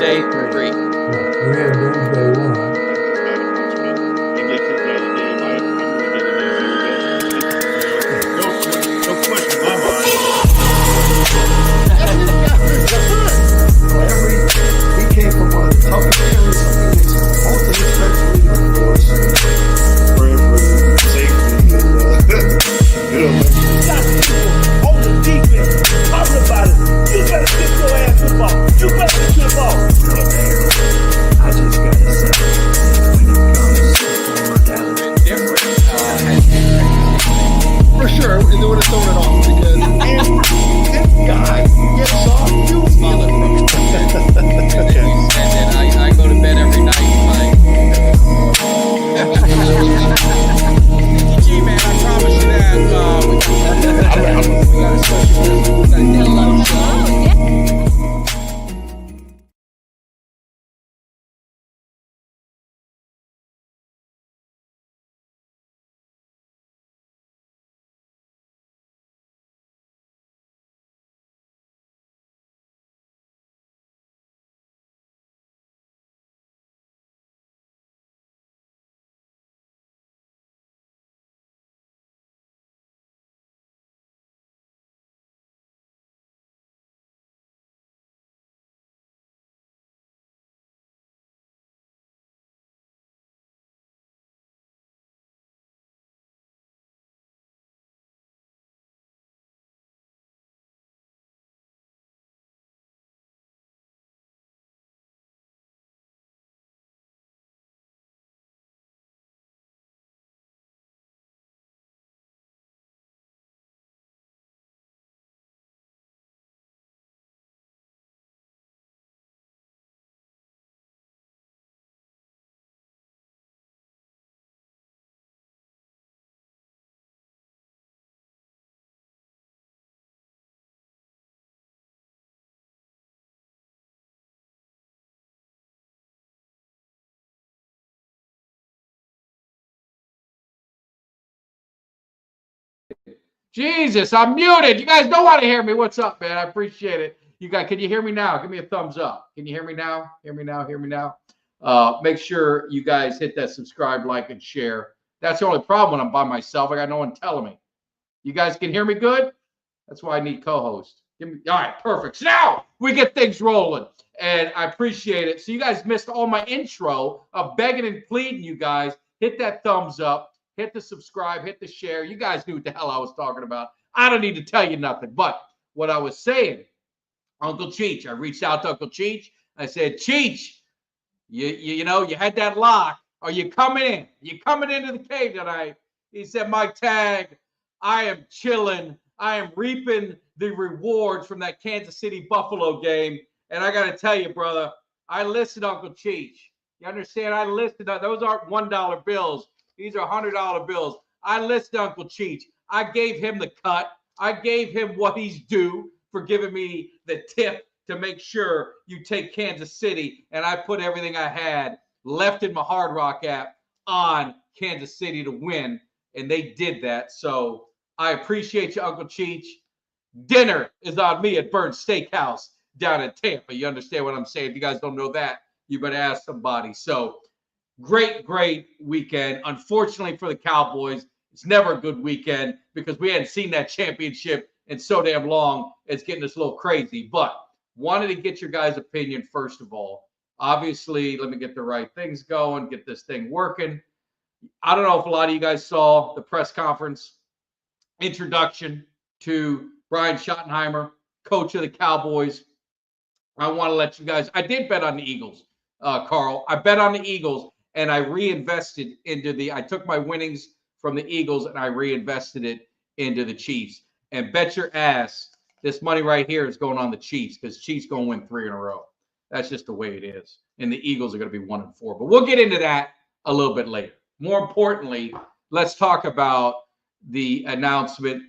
Doomsday 3. Yeah, we had Doomsday 1. No question in my mind. He came from one of the toughest areas of Phoenix. Most of his friends were even divorced. Praying for safety and Got people on the defense talking about it. You better get your ass the ball. You better get your ball. I just gotta say, when it comes to former Dallas, For sure, they would have thrown it off because And this guy gets on you. Father from you said that I go to bed every night like G man, I promise you that we got a special Jesus, I'm muted. You guys don't want to hear me. What's up, man? I appreciate it. You guys, can you hear me now? Give me a thumbs up. Can you hear me now? Hear me now? Hear me now? Make sure you guys hit that subscribe, like, and share. That's the only problem when I'm by myself. I got no one telling me. You guys can hear me good? That's why I need co-host. All right, perfect. So now we get things rolling, and I appreciate it. So you guys missed all my intro of begging and pleading you guys. Hit that thumbs up. Hit the subscribe, hit the share. You guys knew what the hell I was talking about. I don't need to tell you nothing. But what I was saying, Uncle Cheech, I reached out to Uncle Cheech. I said, Cheech, you know, you had that lock. Are you coming in? You coming into the cave tonight? He said, Mike Tag, I am chilling. I am reaping the rewards from that Kansas City Buffalo game. And I got to tell you, brother, I listened to Uncle Cheech. You understand? I listened. Those aren't $1 bills. These are $100 bills. I listened to Uncle Cheech. I gave him the cut. I gave him what he's due for giving me the tip to make sure you take Kansas City. And I put everything I had left in my Hard Rock app on Kansas City to win. And they did that. So I appreciate you, Uncle Cheech. Dinner is on me at Burns Steakhouse down in Tampa. You understand what I'm saying? If you guys don't know that, you better ask somebody. So great weekend. Unfortunately for the Cowboys, it's never a good weekend because we hadn't seen that championship in so damn long. It's getting us a little crazy. But wanted to get your guys' opinion first of all. Obviously, let me get the right things going, get this thing working. I don't know if a lot of you guys saw the press conference introduction to Brian Schottenheimer, coach of the Cowboys. I want to let you guys, I did bet on the Eagles, Carl. I bet on the Eagles. And I reinvested I took my winnings from the Eagles and I reinvested it into the Chiefs. And bet your ass, this money right here is going on the Chiefs because Chiefs going to win 3 in a row. That's just the way it is. And the Eagles are going to be 1-4. But we'll get into that a little bit later. More importantly, let's talk about the announcement.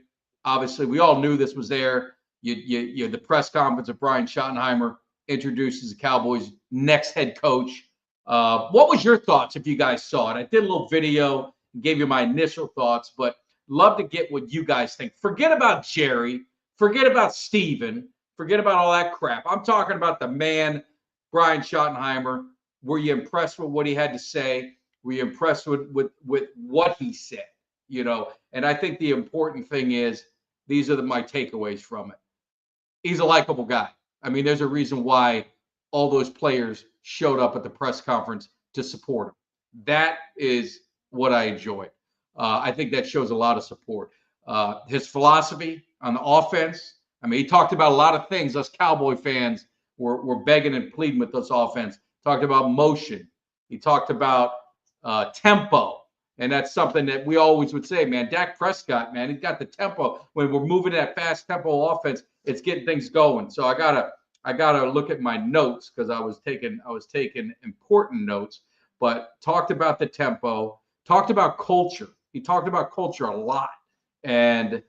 Obviously, we all knew this was there. The press conference of Brian Schottenheimer introduces the Cowboys' next head coach. What was your thoughts if you guys saw it? I did a little video and gave you my initial thoughts, but love to get what you guys think. Forget about Jerry. Forget about Steven. Forget about all that crap. I'm talking about the man, Brian Schottenheimer? Were you impressed with what he had to say? Were you impressed with what he said? You know, and I think the important thing is these are my takeaways from it. He's a likable guy. I mean, there's a reason why all those players showed up at the press conference to support him. That is what I enjoyed. I think that shows a lot of support. His philosophy on the offense. I mean, he talked about a lot of things. Us Cowboy fans were begging and pleading with this offense. Talked about motion. He talked about tempo. And that's something that we always would say, man. Dak Prescott, man, he's got the tempo. When we're moving that fast tempo offense, it's getting things going. So I gotta look at my notes because I was taking important notes. But talked about the tempo. Talked about culture. He talked about culture a lot. And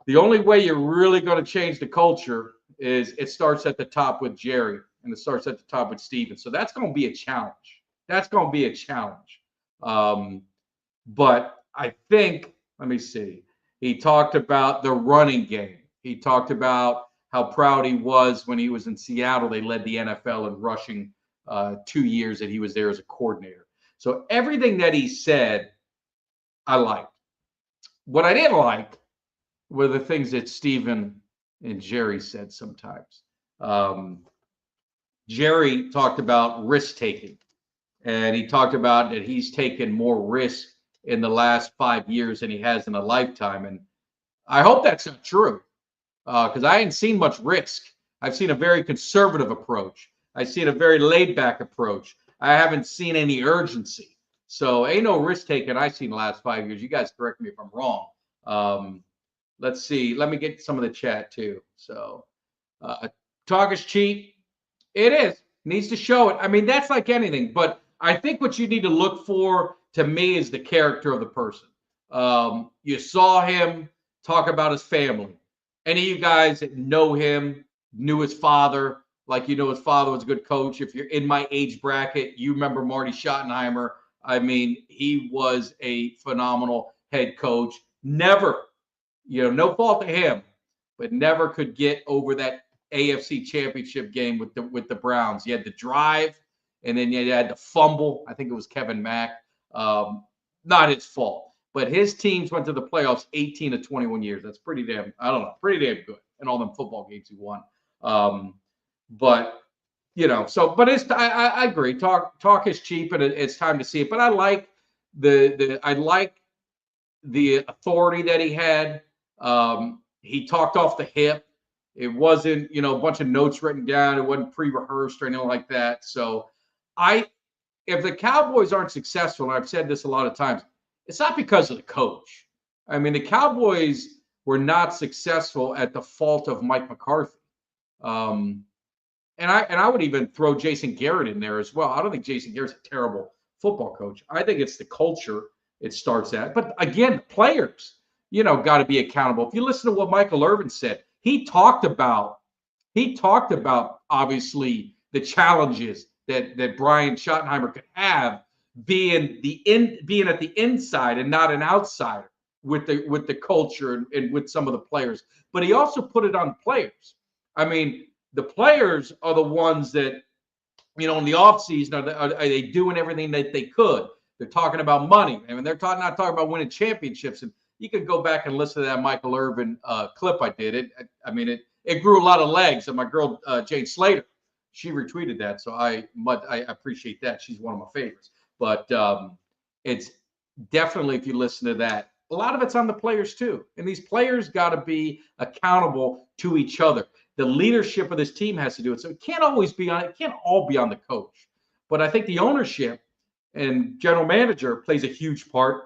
the only way you're really going to change the culture is it starts at the top with Jerry and it starts at the top with Steven. So that's going to be a challenge. That's going to be a challenge. But I think, let me see. He talked about the running game. He talked about how proud he was when he was in Seattle. They led the NFL in rushing 2 years that he was there as a coordinator. So everything that he said, I liked. What I didn't like were the things that Steven and Jerry said sometimes. Jerry talked about risk taking. And he talked about that he's taken more risk in the last 5 years than he has in a lifetime. And I hope that's not true because I ain't seen much risk. I've seen a very conservative approach. I've seen a very laid back approach. I haven't seen any urgency. So ain't no risk taking I've seen the last 5 years. You guys correct me if I'm wrong. Let's see. Let me get some of the chat too. So talk is cheap. It is. Needs to show it. I mean, that's like anything. But I think what you need to look for, to me, is the character of the person. You saw him talk about his family. Any of you guys that know him, knew his father, like you know his father was a good coach. If you're in my age bracket, you remember Marty Schottenheimer. I mean, he was a phenomenal head coach. Never, no fault to him, but never could get over that AFC Championship game with the Browns. You had the drive, and then you had the fumble. I think it was Kevin Mack. Not his fault, but his teams went to the playoffs 18 to 21 years. That's pretty damn good in all them football games he won. But I agree. Talk is cheap, and it's time to see it. But I like the authority that he had. He talked off the hip. It wasn't, a bunch of notes written down. It wasn't pre-rehearsed or anything like that. So if the Cowboys aren't successful, and I've said this a lot of times, it's not because of the coach. I mean, the Cowboys were not successful at the fault of Mike McCarthy. And I would even throw Jason Garrett in there as well. I don't think Jason Garrett's a terrible football coach. I think it's the culture it starts at. But again, the players, got to be accountable. If you listen to what Michael Irvin said, he talked about obviously the challenges that Brian Schottenheimer could have being at the inside and not an outsider with the culture and with some of the players. But he also put it on players. I mean, the players are the ones that, in the offseason, are they doing everything that they could? They're talking about money. I mean, they're not talking about winning championships. And you could go back and listen to that Michael Irvin clip I did. It grew a lot of legs. And my girl, Jane Slater, she retweeted that. So I appreciate that. She's one of my favorites. But it's definitely, if you listen to that, a lot of it's on the players too. And these players got to be accountable to each other. The leadership of this team has to do it. So it can't all be on the coach. But I think the ownership and general manager plays a huge part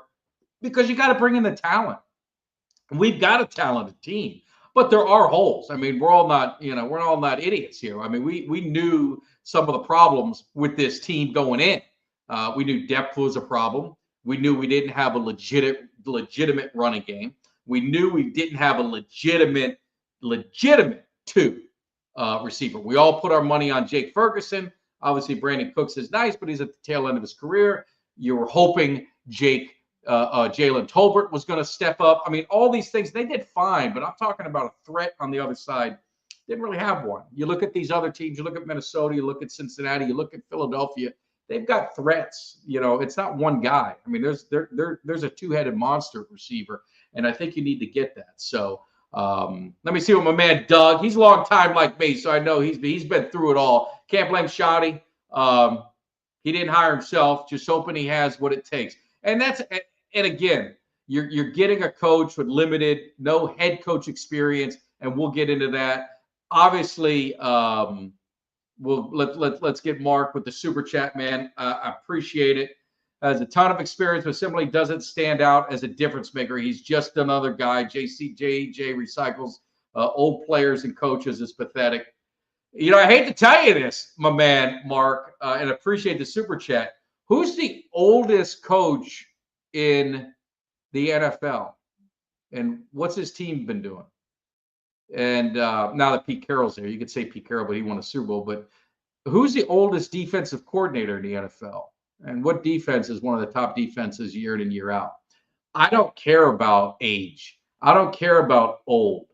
because you got to bring in the talent. And we've got a talented team, but there are holes. I mean, we're all not idiots here. I mean, we knew some of the problems with this team going in. We knew depth was a problem. We knew we didn't have a legitimate running game. We knew we didn't have a legitimate two receiver. We all put our money on Jake Ferguson. Obviously, Brandon Cooks is nice, but he's at the tail end of his career. You were hoping Jalen Tolbert was going to step up. I mean, all these things, they did fine, but I'm talking about a threat on the other side Didn't really have one. You look at these other teams, you look at Minnesota, you look at Cincinnati, you look at Philadelphia, they've got threats. It's not one guy. I mean, there's a two-headed monster receiver, and I think you need to get that. So let me see what my man Doug. He's a long time like me, so I know he's been through it all. Can't blame Shotty. He didn't hire himself. Just hoping he has what it takes. And again, you're getting a coach with no head coach experience, and we'll get into that. Obviously, let's get Mark with the super chat, man. I appreciate it. Has a ton of experience, but simply doesn't stand out as a difference maker. He's just another guy. JJ recycles old players and coaches. Is pathetic. I hate to tell you this, my man Mark, and appreciate the super chat. Who's the oldest coach in the NFL, and what's his team been doing? And now that Pete Carroll's there, you could say Pete Carroll, but he won a Super Bowl. But who's the oldest defensive coordinator in the NFL? And what defense is one of the top defenses year in and year out? I don't care about age. I don't care about old.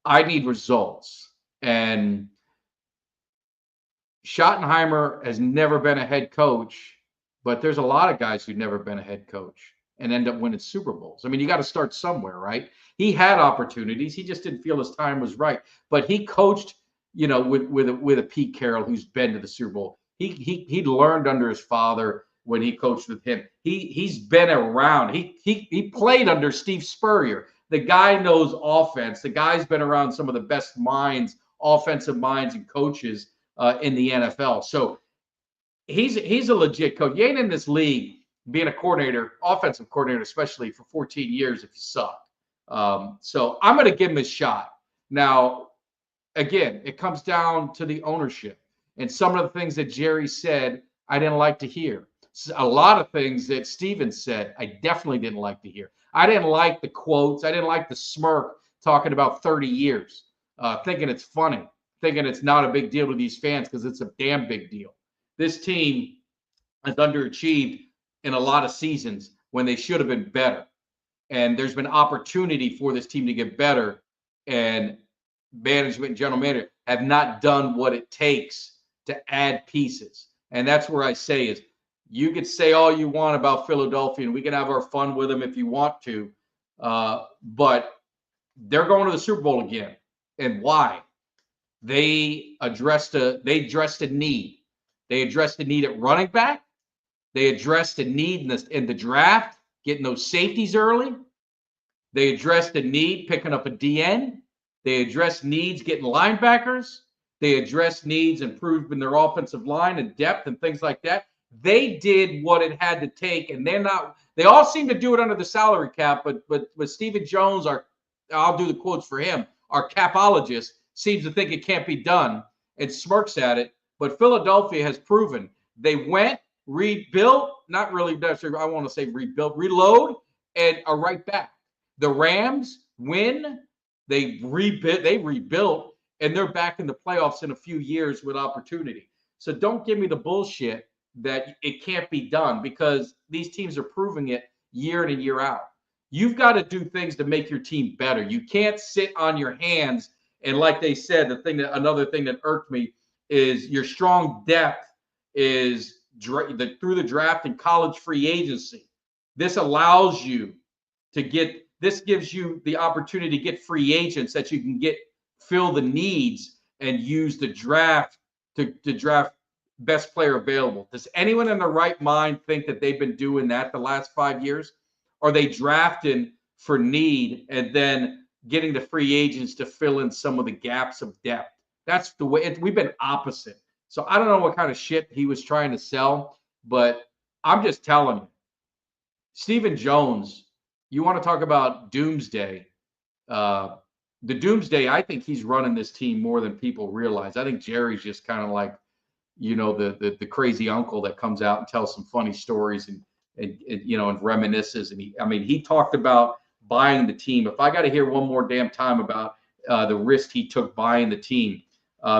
I need results. And Schottenheimer has never been a head coach, but there's a lot of guys who've never been a head coach and end up winning Super Bowls. I mean, you got to start somewhere, right? He had opportunities. He just didn't feel his time was right. But he coached, with a Pete Carroll who's been to the Super Bowl. He learned under his father when he coached with him. He's been around. He played under Steve Spurrier. The guy knows offense. The guy's been around some of the best minds, offensive minds and coaches in the NFL. So he's a legit coach. You ain't in this league being a coordinator, offensive coordinator, especially for 14 years if you suck. So I'm going to give him a shot. Now, again, it comes down to the ownership. And some of the things that Jerry said, I didn't like to hear. A lot of things that Steven said, I definitely didn't like to hear. I didn't like the quotes. I didn't like the smirk talking about 30 years, thinking it's funny, thinking it's not a big deal to these fans because it's a damn big deal. This team has underachieved in a lot of seasons when they should have been better. And there's been opportunity for this team to get better. And management and general manager have not done what it takes to add pieces. And that's where I say is you could say all you want about Philadelphia and we can have our fun with them if you want to. But they're going to the Super Bowl again. And why? They addressed a need. They addressed the need at running back. They addressed the need in the draft, getting those safeties early. They addressed the need picking up a DN. They addressed needs getting linebackers. They addressed needs improving their offensive line and depth and things like that. They did what it had to take, and they all seem to do it under the salary cap, but Stephen Jones, I'll do the quotes for him, our capologist, seems to think it can't be done and smirks at it. But Philadelphia has proven they went, rebuilt, not really necessarily, I want to say rebuilt, reload, and are right back. The Rams win, they rebuilt, and they're back in the playoffs in a few years with opportunity. So don't give me the bullshit that it can't be done because these teams are proving it year in and year out. You've got to do things to make your team better. You can't sit on your hands. And like they said, another thing that irked me is your strong depth is through the draft and college free agency. This allows you to this gives you the opportunity to get free agents that you can fill the needs and use the draft to draft best player available. Does anyone in their right mind think that they've been doing that the last 5 years? Are they drafting for need and then getting the free agents to fill in some of the gaps of depth? That's the way we've been opposite. So I don't know what kind of shit he was trying to sell, but I'm just telling you, Stephen Jones, you want to talk about doomsday. The doomsday, I think he's running this team more than people realize. I think Jerry's just kind of like, the crazy uncle that comes out and tells some funny stories and reminisces. And he talked about buying the team. If I got to hear one more damn time about the risk he took buying the team,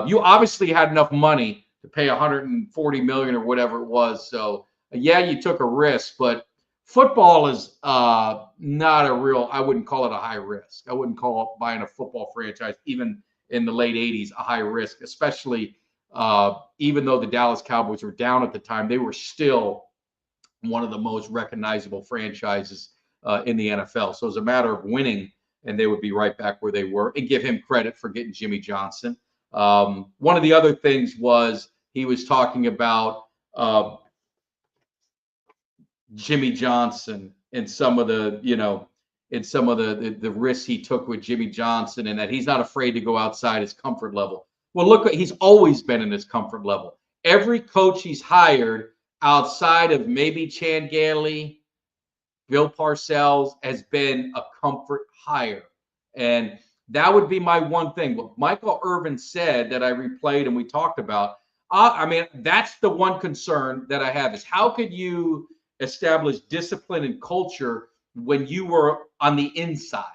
you obviously had enough money to pay $140 million or whatever it was. So yeah, you took a risk, but football is not I wouldn't call it a high risk. I wouldn't call buying a football franchise, even in the late 80s a high risk, especially even though the Dallas Cowboys were down at the time, they were still one of the most recognizable franchises in the NFL. So it was a matter of winning, and they would be right back where they were, and give him credit for getting Jimmy Johnson. One of the other things was he was talking about Jimmy Johnson and some of the, the risks he took with Jimmy Johnson, and that he's not afraid to go outside his comfort level. Well, look, he's always been in his comfort level. Every coach he's hired outside of maybe Chan Gailey, Bill Parcells, has been a comfort hire. And that would be my one thing. What Michael Irvin said that I replayed and we talked about, I mean, that's the one concern that I have is how could you establish discipline and culture when you were on the inside?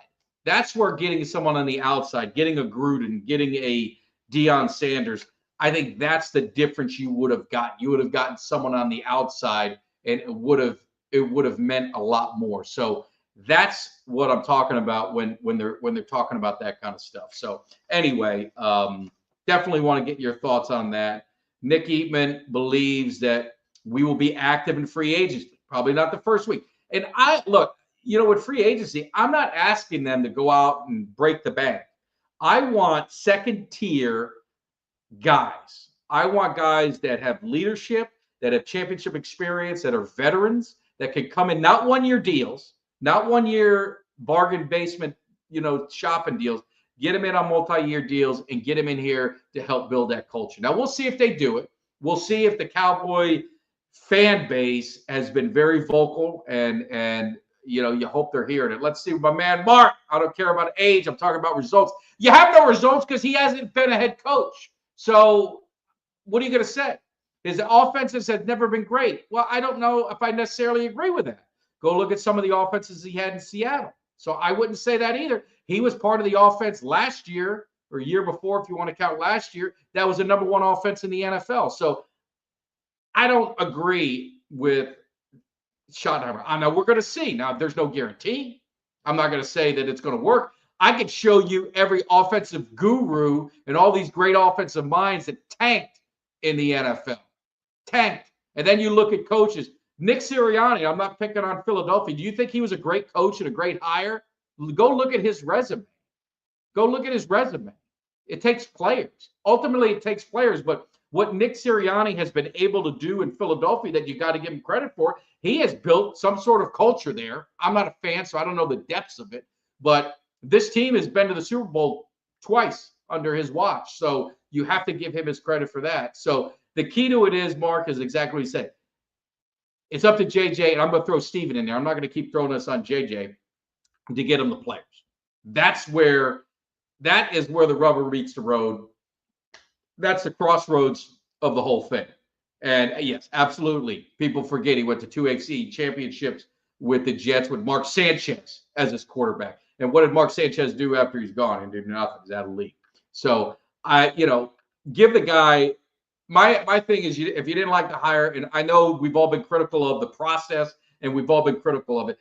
That's where getting someone on the outside, getting a Gruden, getting a Deion Sanders, I think that's the difference you would have gotten. You would have gotten someone on the outside, and it would have meant a lot more. So that's what I'm talking about when they're talking about that kind of stuff. So anyway, definitely want to get your thoughts on that. Nick Eatman believes that we will be active in free agency, probably not the first week. And with free agency, I'm not asking them to go out and break the bank. I want second tier guys. I want guys that have leadership, that have championship experience, that are veterans, that can come in, not 1 year deals, not 1 year bargain basement, shopping deals. Get them in on multi-year deals and get them in here to help build that culture. Now we'll see if they do it. We'll see if the Cowboy fan base has been very vocal and you hope they're hearing it. Let's see my man Mark. I don't care about age. I'm talking about results. You have no results because he hasn't been a head coach. So what are you going to say? His offenses have never been great. Well, I don't know if I necessarily agree with that. Go look at some of the offenses he had in Seattle. So I wouldn't say that either. He was part of the offense last year or year before, if you want to count last year. That was the number one offense in the NFL. So I don't agree with Schottenheimer. I know we're going to see. Now, there's no guarantee. I'm not going to say that it's going to work. I could show you every offensive guru and all these great offensive minds that tanked in the NFL. Tanked. And then you look at coaches. Nick Sirianni, I'm not picking on Philadelphia. Do you think he was a great coach and a great hire? Go look at his resume. Go look at his resume. It takes players. Ultimately, it takes players. But what Nick Sirianni has been able to do in Philadelphia that you got to give him credit for, he has built some sort of culture there. I'm not a fan, so I don't know the depths of it. But this team has been to the Super Bowl twice under his watch. So you have to give him his credit for that. So the key to it is, Mark, is exactly what he said. It's up to JJ, and I'm going to throw Steven in there. I'm not going to keep throwing us on JJ to get him the players. That is where the rubber meets the road. That's the crossroads of the whole thing. And yes, absolutely. People forget he went to 2 NFC championships with the Jets with Mark Sanchez as his quarterback. And what did Mark Sanchez do after he's gone? He did nothing. He's out of the league. So give the guy. My thing is, if you didn't like the hire, and I know we've all been critical of the process and we've all been critical of it.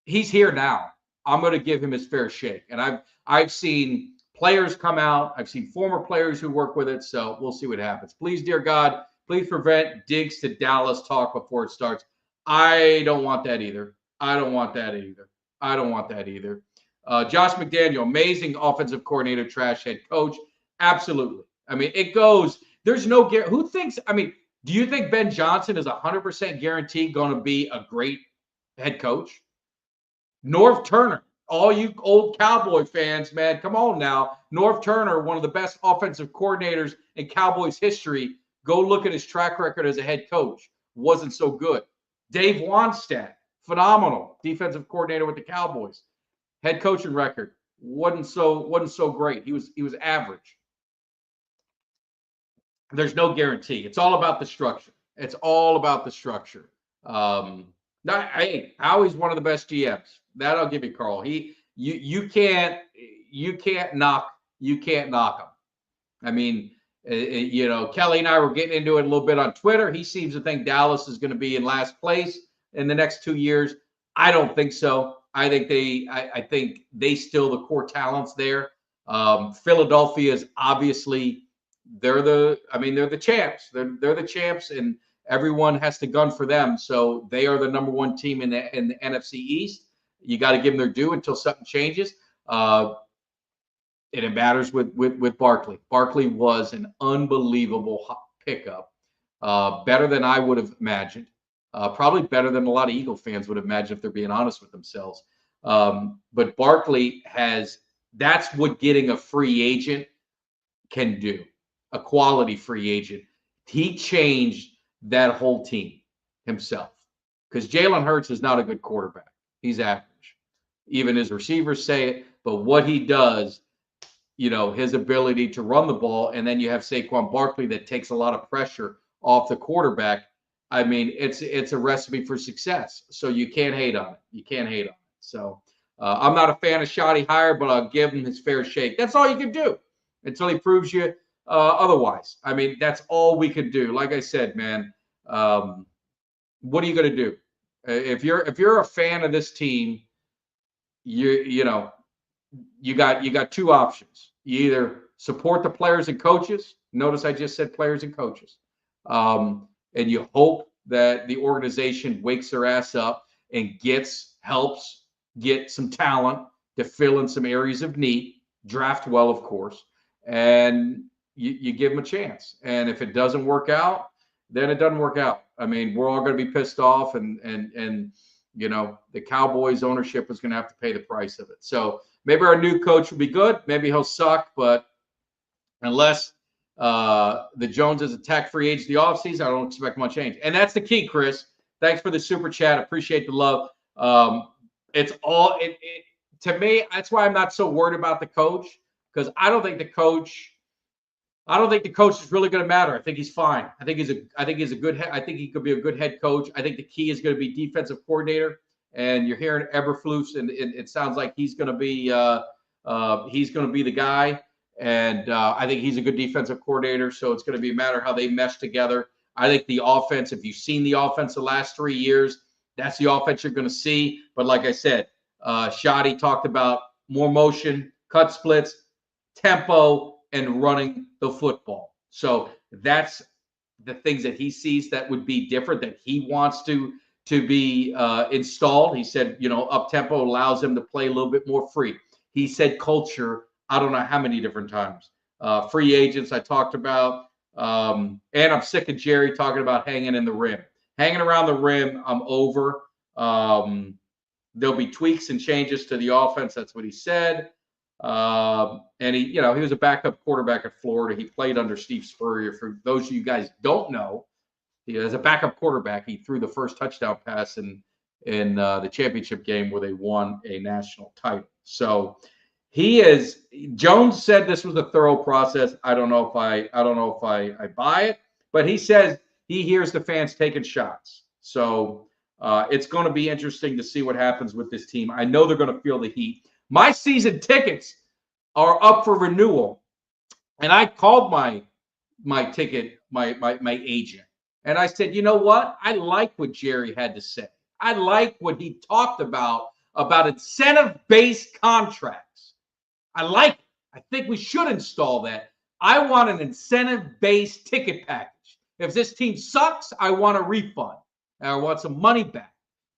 He's here now. I'm going to give him his fair shake. And I've seen players come out. I've seen former players who work with it. So we'll see what happens. Please, dear God, please prevent digs to Dallas talk before it starts. I don't want that either. Josh McDaniel, amazing offensive coordinator, trash head coach. Absolutely. I mean, it goes. There's no guarantee. Who thinks? I mean, do you think Ben Johnson is 100% guaranteed going to be a great head coach? Norv Turner, all you old Cowboy fans, man, come on now. Norv Turner, one of the best offensive coordinators in Cowboys history. Go look at his track record as a head coach. Wasn't so good. Dave Wannstedt, phenomenal defensive coordinator with the Cowboys. Head coaching record wasn't so great. He was average. There's no guarantee. It's all about the structure. Howie's one of the best GMs. That I'll give you, Carl. You can't knock him. I mean, Kelly and I were getting into it a little bit on Twitter. He seems to think Dallas is going to be in last place in the next 2 years. I don't think so. I think they still the core talents there. Philadelphia is obviously they're the champs. They're the champs, and everyone has to gun for them. So they are the number one team in the NFC East. You got to give them their due until something changes. And it matters with Barkley. Barkley was an unbelievable pickup, better than I would have imagined. Probably better than a lot of Eagle fans would imagine if they're being honest with themselves. But Barkley that's what getting a free agent can do, a quality free agent. He changed that whole team himself because Jalen Hurts is not a good quarterback. He's average. Even his receivers say it, but what he does, his ability to run the ball, and then you have Saquon Barkley that takes a lot of pressure off the quarterback. I mean, it's a recipe for success. So you can't hate on it. You can't hate on it. So I'm not a fan of Shotty hire, but I'll give him his fair shake. That's all you can do until he proves you otherwise. I mean, that's all we could do. Like I said, man, what are you going to do? If you're a fan of this team, you got two options. You either support the players and coaches. Notice I just said players and coaches. And you hope that the organization wakes their ass up and helps get some talent to fill in some areas of need, draft well, of course, and you give them a chance. And if it doesn't work out, then it doesn't work out. I mean, we're all going to be pissed off, and the Cowboys ownership is going to have to pay the price of it. So maybe our new coach will be good. Maybe he'll suck, but unless the Joneses attack free agents the offseason, I don't expect much change. And that's the key, Chris. Thanks for the super chat. Appreciate the love. It's all to me. That's why I'm not so worried about the coach, because I don't think the coach is really going to matter. I think he's fine. I think he's a good head. I think he could be a good head coach. I think the key is going to be defensive coordinator. And you're hearing Eberflus, and it sounds like he's going to be the guy. And I think he's a good defensive coordinator. So it's going to be a matter of how they mesh together. I think the offense, if you've seen the offense the last 3 years, that's the offense you're going to see. But like I said, Shotty talked about more motion, cut splits, tempo, and running the football. So that's the things that he sees that would be different, that he wants to be installed. He said, up tempo allows him to play a little bit more free. He said culture, I don't know how many different times. Free agents I talked about. And I'm sick of Jerry talking about hanging in the rim. Hanging around the rim, I'm over. There'll be tweaks and changes to the offense. That's what he said. And he was a backup quarterback at Florida. He played under Steve Spurrier. For those of you guys don't know, as a backup quarterback, he threw the first touchdown pass in the championship game where they won a national title. So Jones said this was a thorough process. I don't know if I buy it, but he says he hears the fans taking shots. So it's going to be interesting to see what happens with this team. I know they're going to feel the heat. My season tickets are up for renewal, and I called my ticket, my agent, and I said, you know what? I like what Jerry had to say. I like what he talked about incentive-based contracts. I like it. I think we should install that. I want an incentive-based ticket package. If this team sucks, I want a refund. I want some money back.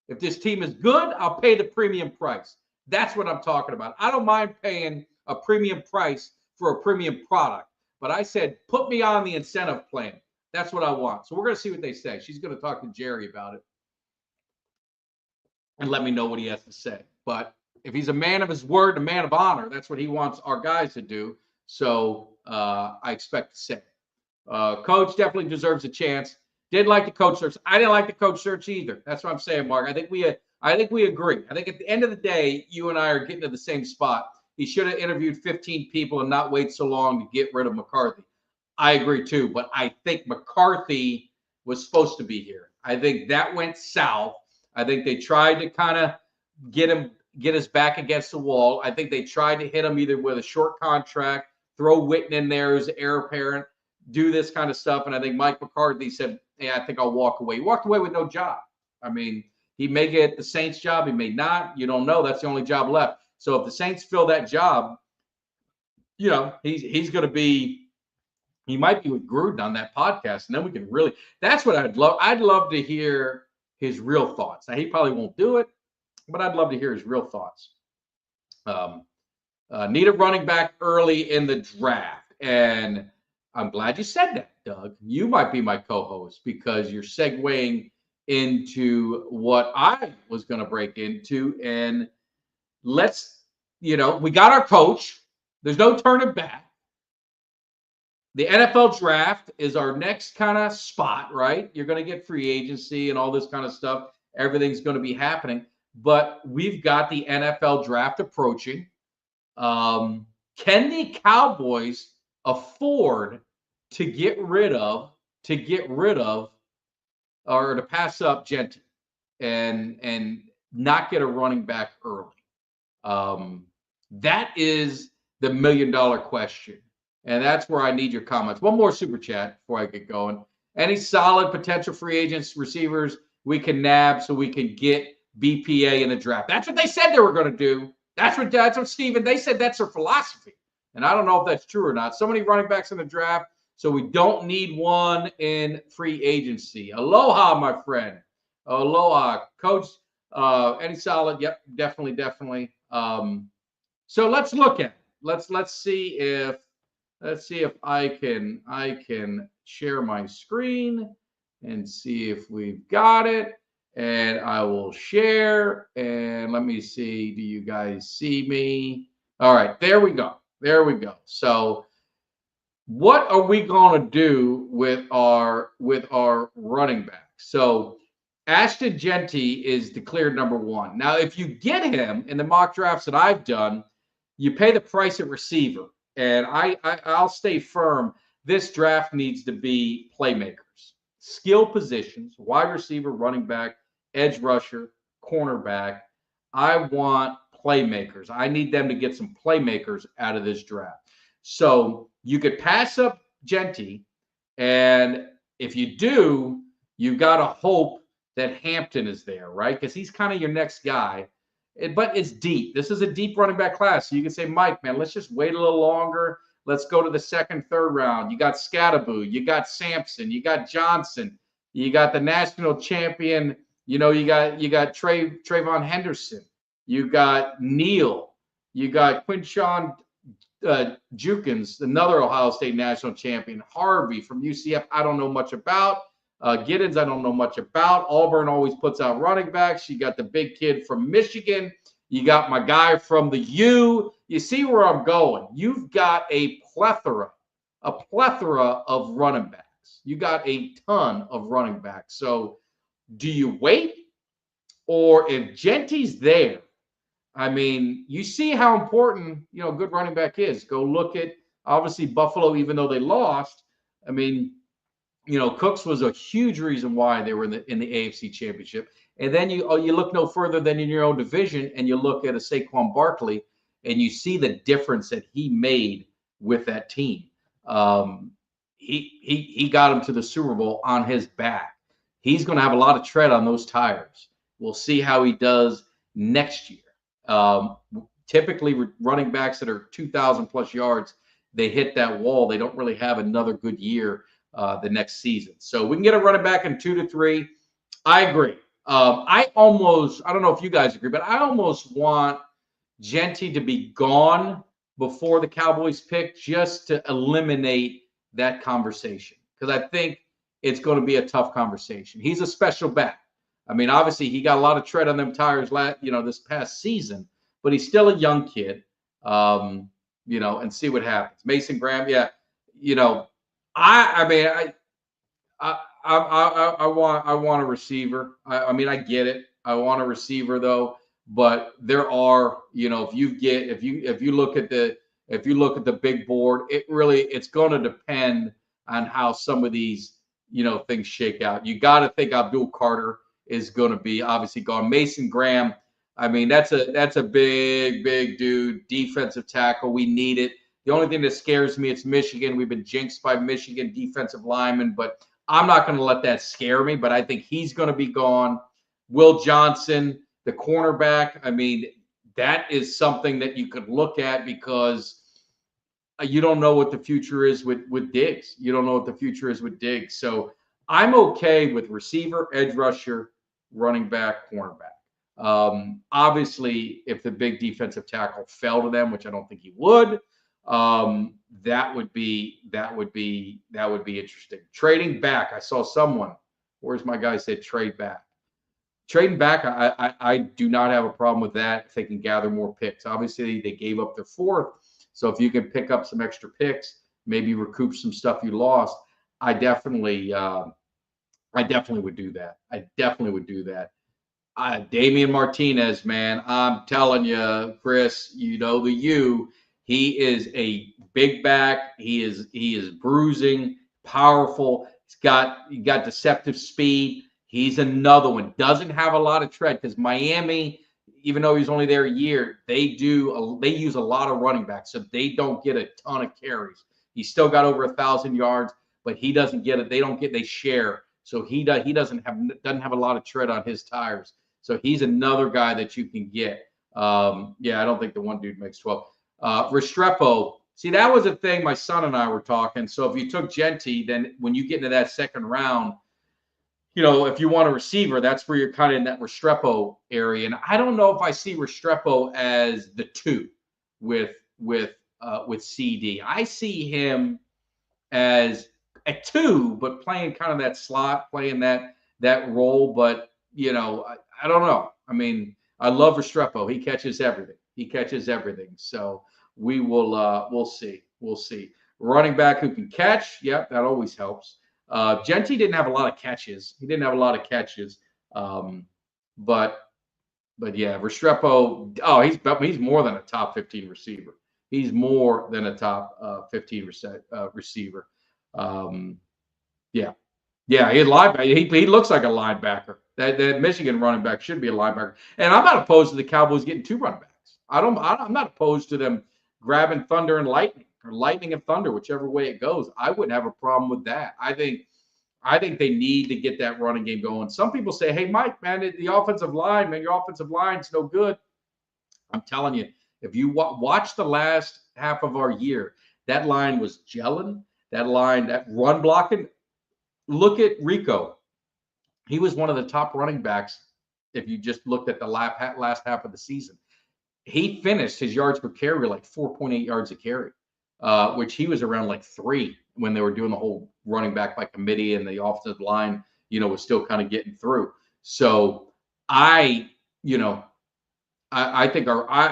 If this team is good, I'll pay the premium price. That's what I'm talking about. I don't mind paying a premium price for a premium product. But I said, put me on the incentive plan. That's what I want. So we're going to see what they say. She's going to talk to Jerry about it and let me know what he has to say. But if he's a man of his word, a man of honor, that's what he wants our guys to do. So I expect the same. Coach definitely deserves a chance. Didn't like the coach search. I didn't like the coach search either. That's what I'm saying, Mark. I think we agree. I think at the end of the day, you and I are getting to the same spot. He should have interviewed 15 people and not wait so long to get rid of McCarthy. I agree too, but I think McCarthy was supposed to be here. I think that went south. I think they tried to kind of get us back against the wall. I think they tried to hit him either with a short contract, throw Witten in there as heir apparent, do this kind of stuff. And I think Mike McCarthy said, hey, I think I'll walk away. He walked away with no job. I mean, he may get the Saints job. He may not. You don't know. That's the only job left. So if the Saints fill that job, he's going to be, he might be with Gruden on that podcast, and then we can really, that's what I'd love. I'd love to hear his real thoughts. Now, he probably won't do it, but I'd love to hear his real thoughts. Need a running back early in the draft. And I'm glad you said that, Doug. You might be my co-host because you're segueing into what I was going to break into. And let's, we got our coach. There's no turning back. The NFL draft is our next kind of spot, right? You're going to get free agency and all this kind of stuff. Everything's going to be happening. But we've got the NFL draft approaching. Can the Cowboys afford to get rid of or to pass up Genty and not get a running back early? That is the $1 million question. And that's where I need your comments. One more super chat before I get going. Any solid potential free agents, receivers we can nab so we can get BPA in the draft? That's what they said they were going to do. That's what Steven, they said that's their philosophy. And I don't know if that's true or not. So many running backs in the draft, so we don't need one in free agency. Aloha, my friend. Aloha. Coach, any solid? Yep, definitely. So let's look at it. Let's see if I can share my screen and see if we've got it. And I will share. And let me see. Do you guys see me? All right, there we go. So what are we going to do with our running back? So Ashton Genty is declared number one. Now, if you get him in the mock drafts that I've done, you pay the price at receiver. And I'll stay firm. This draft needs to be playmakers, skill positions, wide receiver, running back, edge rusher, cornerback. I want playmakers. I need them to get some playmakers out of this draft. So you could pass up Genty, and if you do, you've got to hope that Hampton is there, right? Because he's kind of your next guy. But it's deep. This is a deep running back class. So you can say, Mike, man, let's just wait a little longer. Let's go to the second, third round. You got Scattaboo. You got Sampson. You got Johnson. You got the national champion. You got Trayvon Henderson. You got Neal. You got Quinshawn Jukins, another Ohio State national champion. Harvey from UCF, I don't know much about. Giddens, I don't know much about. Auburn always puts out running backs. You got the big kid from Michigan. You got my guy from the U. You see where I'm going. You've got a plethora of running backs. You got a ton of running backs. So do you wait? Or if Genty's there, I mean, you see how important, good running back is. Go look at, obviously, Buffalo, even though they lost. I mean, Cooks was a huge reason why they were in the AFC Championship. And then you look no further than in your own division, and you look at a Saquon Barkley, and you see the difference that he made with that team. He got him to the Super Bowl on his back. He's going to have a lot of tread on those tires. We'll see how he does next year. Typically, running backs that are 2,000 plus yards, they hit that wall. They don't really have another good year the next season. So we can get a running back in 2 to 3. I agree. I don't know if you guys agree, but I almost want Genty to be gone before the Cowboys pick just to eliminate that conversation. Because I think it's going to be a tough conversation. He's a special back. I mean, obviously he got a lot of tread on them tires this past season, but he's still a young kid. And see what happens. Mason Graham, yeah, I want a receiver. I get it. I want a receiver though, but there are, if you look at the big board, it's going to depend on how some of these, things shake out. You got to think Abdul Carter is going to be obviously gone. Mason Graham, I mean, that's a big dude, defensive tackle. We need it. The only thing that scares me, it's Michigan. We've been jinxed by Michigan defensive linemen, but I'm not going to let that scare me. But I think he's going to be gone. Will Johnson, the cornerback, I mean, that is something that you could look at because you don't know what the future is with Diggs. You don't know what the future is with Diggs. So I'm okay with receiver, edge rusher, running back, cornerback. Obviously, if the big defensive tackle fell to them, which I don't think he would, that would be interesting. Trading back, I saw someone. Where's my guy said trade back? Trading back, I do not have a problem with that if they can gather more picks. Obviously, they gave up their fourth, so if you can pick up some extra picks, maybe recoup some stuff you lost, I definitely would do that. I definitely would do that. Damian Martinez, man, I'm telling you, Chris, you know the you. He is a big back. He is bruising, powerful. He got deceptive speed. He's another one. Doesn't have a lot of tread because Miami, even though he's only there a year, they use a lot of running backs, so they don't get a ton of carries. He's still got over 1,000 yards, but he doesn't get it. They share. So he doesn't have a lot of tread on his tires. So he's another guy that you can get. Yeah, I don't think the one dude makes 12. Restrepo, see, that was a thing my son and I were talking. So if you took Genty, then when you get into that second round, if you want a receiver, that's where you're kind of in that Restrepo area. And I don't know if I see Restrepo as the 2 with CD. I see him as a 2, but playing kind of that slot, playing that role. But I don't know. I mean, I love Restrepo. He catches everything. So we'll see. Running back who can catch. Yep, that always helps. Genty didn't have a lot of catches. But yeah, Restrepo. Oh, he's more than a top 15 receiver. He's more than a top 15 receiver. Yeah, he's linebacker. He looks like a linebacker. That Michigan running back should be a linebacker. And I'm not opposed to the Cowboys getting 2 running backs. I'm not opposed to them grabbing Thunder and Lightning, or Lightning and Thunder, whichever way it goes. I wouldn't have a problem with that. I think they need to get that running game going. Some people say, "Hey, Mike, man, the offensive line, man, your offensive line's no good." I'm telling you, if you watch the last half of our year, that line was gelling. That line, that run blocking. Look at Rico. He was one of the top running backs if you just looked at the last half of the season. He finished his yards per carry like 4.8 yards a carry, which he was around like 3 when they were doing the whole running back by committee and the offensive line, was still kind of getting through. So I think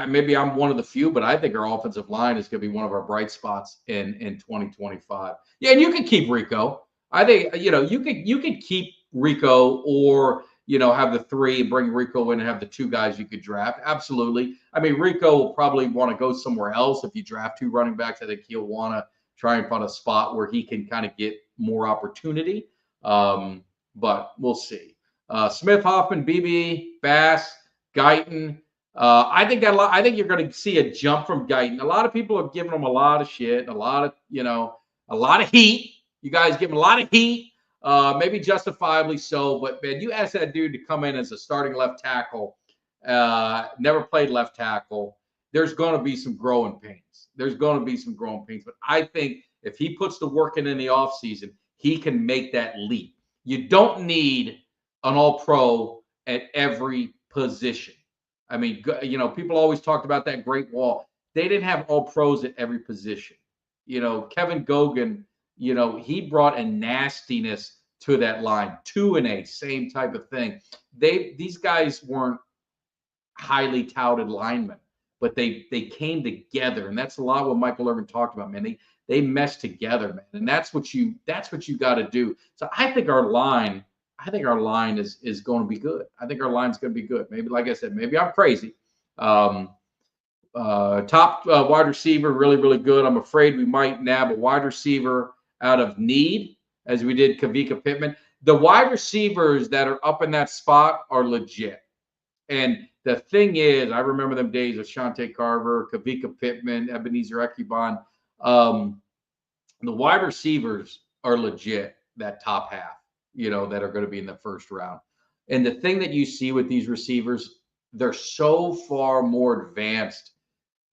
maybe I'm one of the few, but I think our offensive line is going to be one of our bright spots in 2025. Yeah, and you can keep Rico. I think you could keep Rico, or have the 3 and bring Rico in and have the 2 guys you could draft. Absolutely. I mean, Rico will probably want to go somewhere else if you draft 2 running backs. I think he'll want to try and find a spot where he can kind of get more opportunity. But we'll see. Smith, Hoffman, BB, Bass, Guyton. I think you're going to see a jump from Guyton. A lot of people have given him a lot of shit, a lot of heat. You guys give him a lot of heat, maybe justifiably so. But, man, you ask that dude to come in as a starting left tackle, never played left tackle, there's going to be some growing pains. But I think if he puts the work in the offseason, he can make that leap. You don't need an all-pro at every position. I mean, people always talked about that great wall. They didn't have all-pros at every position. Kevin Gogan, he brought a nastiness to that line. 2-A, same type of thing. These guys weren't highly touted linemen, but they came together, and that's a lot what Michael Irvin talked about, man. They meshed together, man, and that's what you got to do. So I think our line is going to be good. I think our line's going to be good. Maybe, like I said, maybe I'm crazy. Top wide receiver, really, really good. I'm afraid we might nab a wide receiver out of need, as we did Kavika Pittman. The wide receivers that are up in that spot are legit. And the thing is, I remember them days of Shante Carver, Kavika Pittman, Ebenezer Ekubon. The wide receivers are legit, that top half, that are going to be in the first round. And the thing that you see with these receivers, they're so far more advanced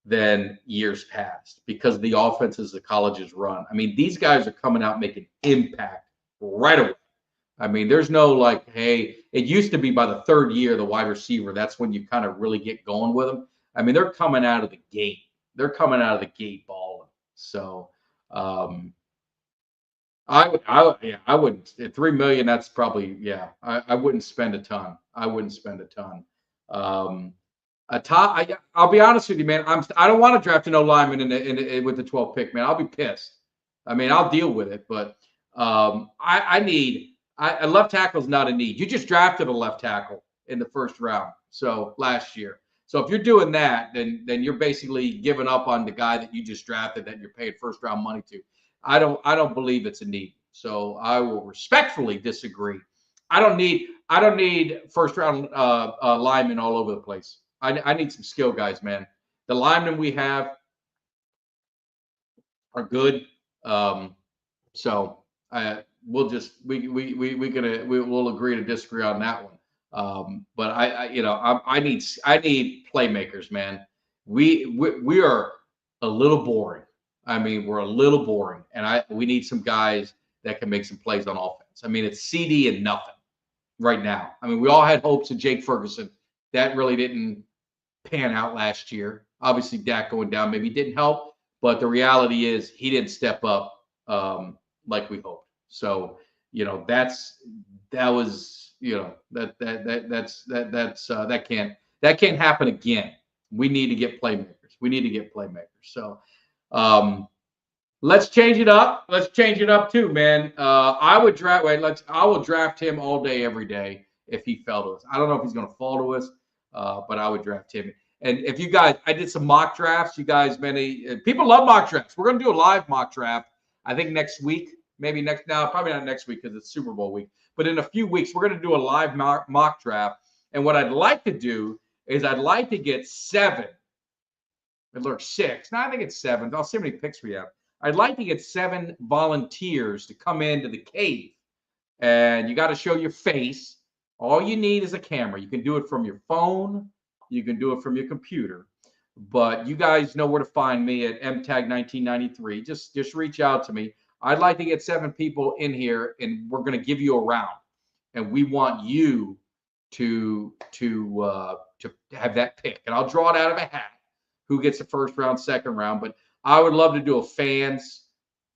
than years past because of the offenses the colleges run. I mean, these guys are coming out making impact right away. I mean, there's no like, hey, it used to be by the third year, the wide receiver, that's when you kind of really get going with them. I mean, they're coming out of the gate. They're coming out of the gate balling. So I wouldn't at 3 million. That's probably, yeah, I wouldn't spend a ton. I wouldn't spend a ton. I'll be honest with you, man. I don't want to draft an O lineman with the 12th pick, man. I'll be pissed. I mean, I'll deal with it, but I need a left tackle is not a need. You just drafted a left tackle in the first round, so last year. So if you're doing that, then you're basically giving up on the guy that you just drafted that you're paying first round money to. I don't believe it's a need. So I will respectfully disagree. I don't need first round linemen all over the place. I need some skill guys, man. The linemen we have are good. So we'll agree to disagree on that one. But I need playmakers, man. We are a little boring. I mean, we're a little boring, and we need some guys that can make some plays on offense. I mean, it's CD and nothing right now. I mean, we all had hopes of Jake Ferguson. That really didn't pan out last year. Obviously, Dak going down maybe didn't help, but the reality is he didn't step up like we hoped. So, that can't happen again. We need to get playmakers. So, let's change it up. Let's change it up too, man. I will draft him all day, every day if he fell to us. I don't know if he's going to fall to us, but I would draft him. And if you guys, I did some mock drafts. You guys, people love mock drafts. We're going to do a live mock draft. I think next week, probably not next week because it's Super Bowl week. But in a few weeks, we're going to do a live mock draft. And what I'd like to do is I'd like to get 7. Or 6. No, I think it's 7. I'll see how many picks we have. I'd like to get 7 volunteers to come into the cave. And you got to show your face. All you need is a camera. You can do it from your phone. You can do it from your computer. But you guys know where to find me at mtag1993. Just reach out to me. I'd like to get 7 people in here, and we're going to give you a round. And we want you to have that pick. And I'll draw it out of a hat. Who gets the first round, second round. But I would love to do a fans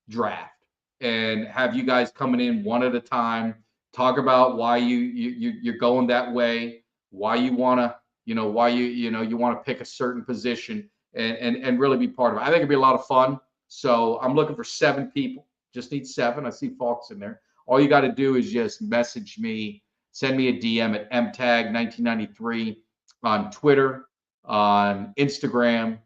draft and have you guys coming in one at a time, talk about why you're going that way, why you want to, you want to pick a certain position and really be part of it. I think it'd be a lot of fun. So I'm looking for 7 people. Just need 7. I see Fox in there. All you got to do is just message me, send me a DM at mtag1993 on Twitter, on Instagram.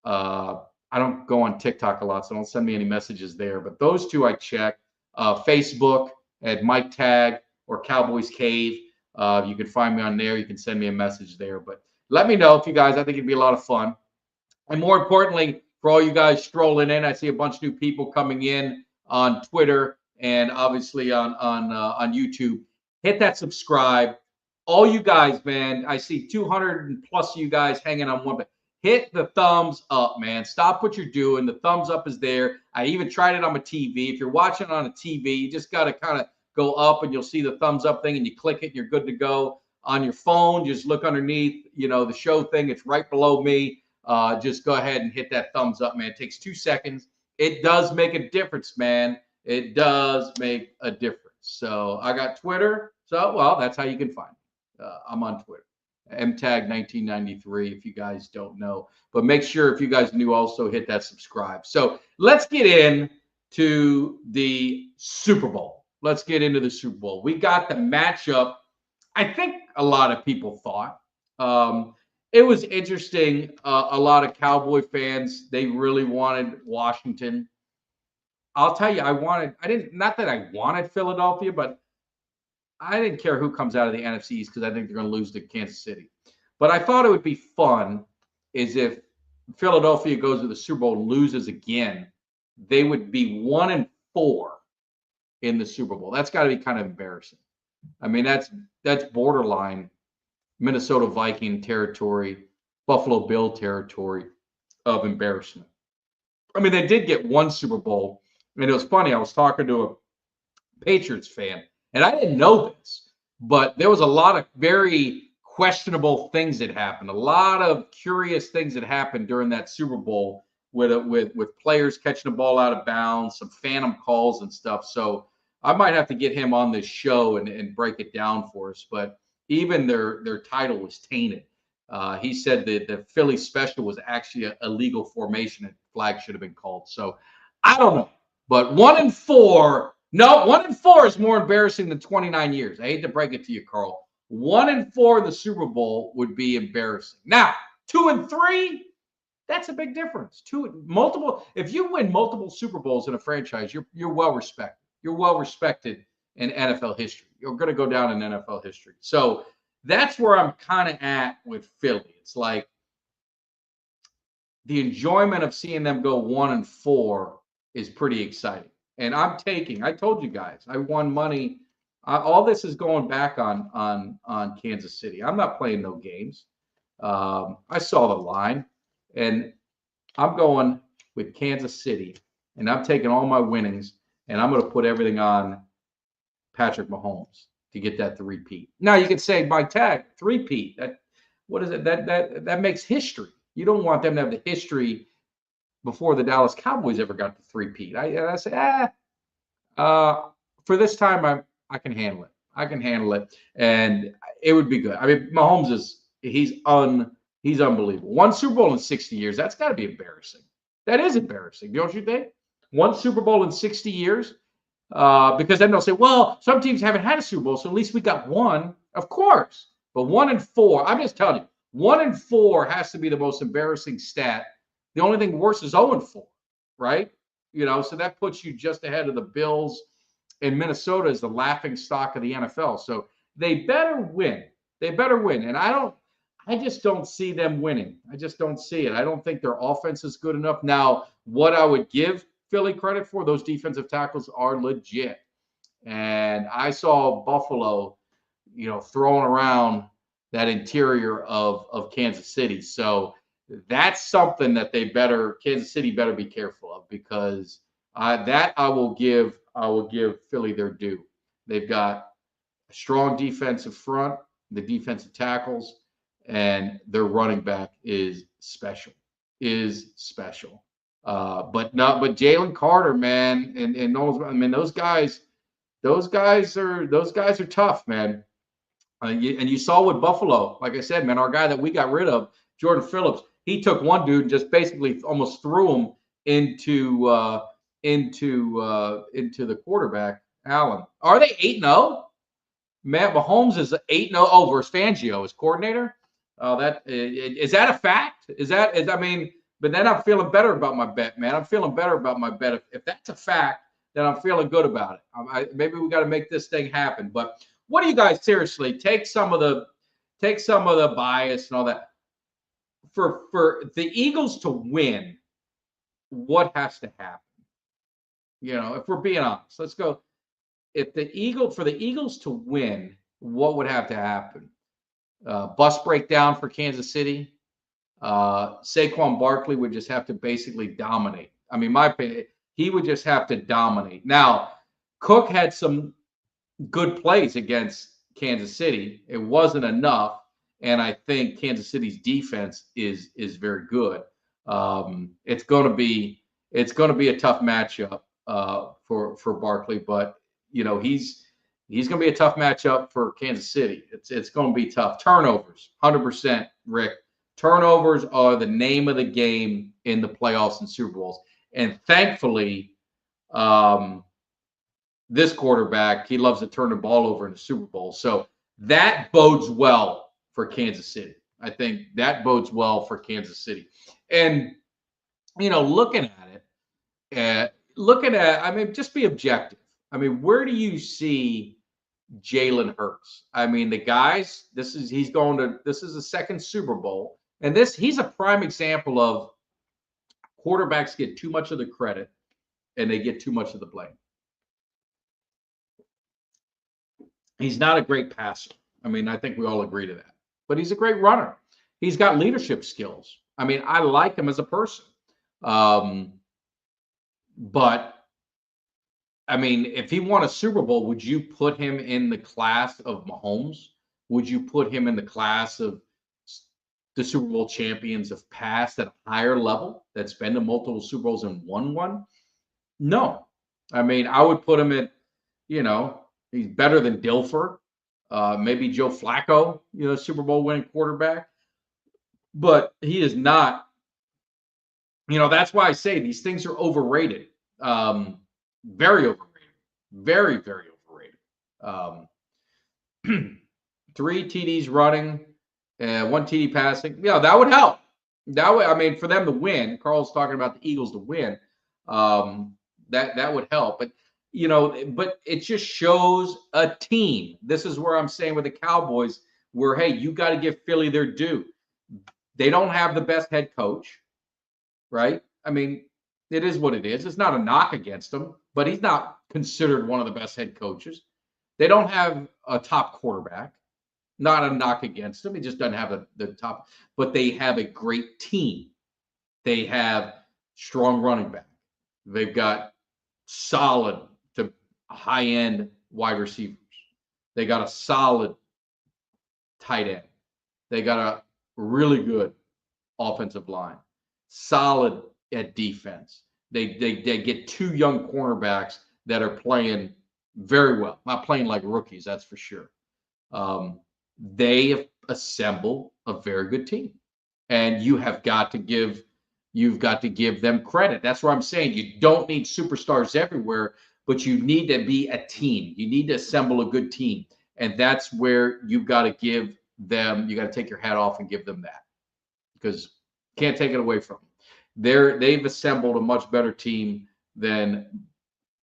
I don't go on TikTok a lot, so don't send me any messages there. But those 2 I check. Facebook at Mike Tag or Cowboys Cave. You can find me on there. You can send me a message there. But let me know if you guys, I think it'd be a lot of fun. And more importantly, for all you guys strolling in, I see a bunch of new people coming in on Twitter and obviously on YouTube. Hit that subscribe. All you guys, man, I see 200 plus of you guys hanging on one. But hit the thumbs up, man. Stop what you're doing. The thumbs up is there. I even tried it on my TV. If you're watching it on a TV, you just got to kind of go up and you'll see the thumbs up thing and you click it and you're good to go. On your phone, just look underneath, the show thing. It's right below me. Just go ahead and hit that thumbs up, man. It takes 2 seconds. It does make a difference, man. It does make a difference. So I got Twitter. So, well, that's how you can find me. I'm on Twitter. mtag1993 if you guys don't know. But make sure if you guys knew also hit that subscribe. So let's get into the Super Bowl. Let's get into the Super Bowl. We got the matchup. I think a lot of people thought. It was interesting. A lot of Cowboy fans, they really wanted Washington. I'll tell you, not that I wanted Philadelphia, but I didn't care who comes out of the NFC East because I think they're going to lose to Kansas City. But I thought it would be fun is if Philadelphia goes to the Super Bowl and loses again, they would be 1-4 in the Super Bowl. That's got to be kind of embarrassing. I mean, that's borderline Minnesota Viking territory, Buffalo Bill territory. of embarrassment. I mean, they did get one Super Bowl, and it was funny. I was talking to a Patriots fan, and I didn't know this, but there was a lot of very questionable things that happened. A lot of curious things that happened during that Super Bowl with players catching the ball out of bounds, some phantom calls and stuff. So I might have to get him on this show and break it down for us. But even their title was tainted. He said that the Philly special was actually a legal formation and flag should have been called. So I don't know. But 1-4. No, 1-4 is more embarrassing than 29 years. I hate to break it to you, Carl. 1-4 in the Super Bowl would be embarrassing. Now, 2-3, that's a big difference. If you win multiple Super Bowls in a franchise, you're well respected. You're well respected in NFL history. You're going to go down in NFL history. So that's where I'm kind of at with Philly. It's like the enjoyment of seeing them go 1-4 is pretty exciting. And I told you guys, I won money. All this is going back on Kansas City. I'm not playing no games. I saw the line, and I'm going with Kansas City, and I'm taking all my winnings, and I'm going to put everything on Patrick Mahomes to get that three-peat. Now you could say, Mike Tag, three-peat. What is it? That makes history. You don't want them to have the history before the Dallas Cowboys ever got the three-peat. I say, for this time, I can handle it. I can handle it, and it would be good. I mean, Mahomes he's unbelievable. One Super Bowl in 60 years. That's got to be embarrassing. That is embarrassing, don't you think? One Super Bowl in 60 years, because then they'll say, well, some teams haven't had a Super Bowl, so at least we got one. Of course, but 1-4. I'm just telling you, 1-4 has to be the most embarrassing stat. The only thing worse is 0-4, right? So that puts you just ahead of the Bills, and Minnesota is the laughing stock of the NFL. So they better win. They better win. And I just don't see them winning. I just don't see it. I don't think their offense is good enough. Now, what I would give Philly credit for, those defensive tackles are legit. And I saw Buffalo, throwing around that interior of Kansas City. So that's something that Kansas City better be careful of, because I will give Philly their due. They've got a strong defensive front, the defensive tackles, and their running back is special. But Jalen Carter, man, and those guys are tough, man. And you saw with Buffalo, like I said, man, our guy that we got rid of, Jordan Phillips, he took one dude and just basically almost threw him into the quarterback, Allen. Are they 8-0? Matt Mahomes is 8-0 over Fangio as coordinator. That is that a fact? But then I'm feeling better about my bet, man. I'm feeling better about my bet. If that's a fact, then I'm feeling good about it. Maybe we got to make this thing happen. But what do you guys seriously take some of the bias and all that for the Eagles to win? What has to happen? If we're being honest, let's go. For the Eagles to win, what would have to happen? Bus breakdown for Kansas City. Saquon Barkley would just have to basically dominate. I mean, my opinion, he would just have to dominate. Now, Cook had some good plays against Kansas City. It wasn't enough, and I think Kansas City's defense is very good. It's going to be a tough matchup for Barkley, but he's going to be a tough matchup for Kansas City. It's going to be tough. Turnovers, 100%, Rick. Turnovers are the name of the game in the playoffs and Super Bowls. And thankfully, this quarterback, he loves to turn the ball over in the Super Bowl. So that bodes well for Kansas City. I think that bodes well for Kansas City. And, looking at it, just be objective. Where do you see Jalen Hurts? The guys, this is the second Super Bowl. And he's a prime example of quarterbacks get too much of the credit and they get too much of the blame. He's not a great passer. I think we all agree to that. But he's a great runner. He's got leadership skills. I mean, I like him as a person. But I mean, if he won a Super Bowl, would you put him in the class of Mahomes? Would you put him in the class of the Super Bowl champions of past at a higher level that's been to multiple Super Bowls and won one? No. I mean, I would put him at, he's better than Dilfer, maybe Joe Flacco, Super Bowl winning quarterback. But he is not, that's why I say these things are overrated. Very overrated. Very, very overrated. 3 TDs running, 1 TD passing. That would help. That would, I mean, for them to win. Carl's talking about the Eagles to win. That would help. But but it just shows a team. This is where I'm saying with the Cowboys, where hey, you got to give Philly their due. They don't have the best head coach, right? I mean, it is what it is. It's not a knock against him, but he's not considered one of the best head coaches. They don't have a top quarterback. Not a knock against him. He just doesn't have the top. But they have a great team. They have strong running back. They've got solid to high-end wide receivers. They got a solid tight end. They got a really good offensive line. Solid at defense. They get 2 young cornerbacks that are playing very well. Not playing like rookies, that's for sure. They have assembled a very good team. And you've got to give them credit. That's what I'm saying. You don't need superstars everywhere, but you need to be a team. You need to assemble a good team. And that's where you've got to give them, you got to take your hat off and give them that. Because you can't take it away from them. They've assembled a much better team than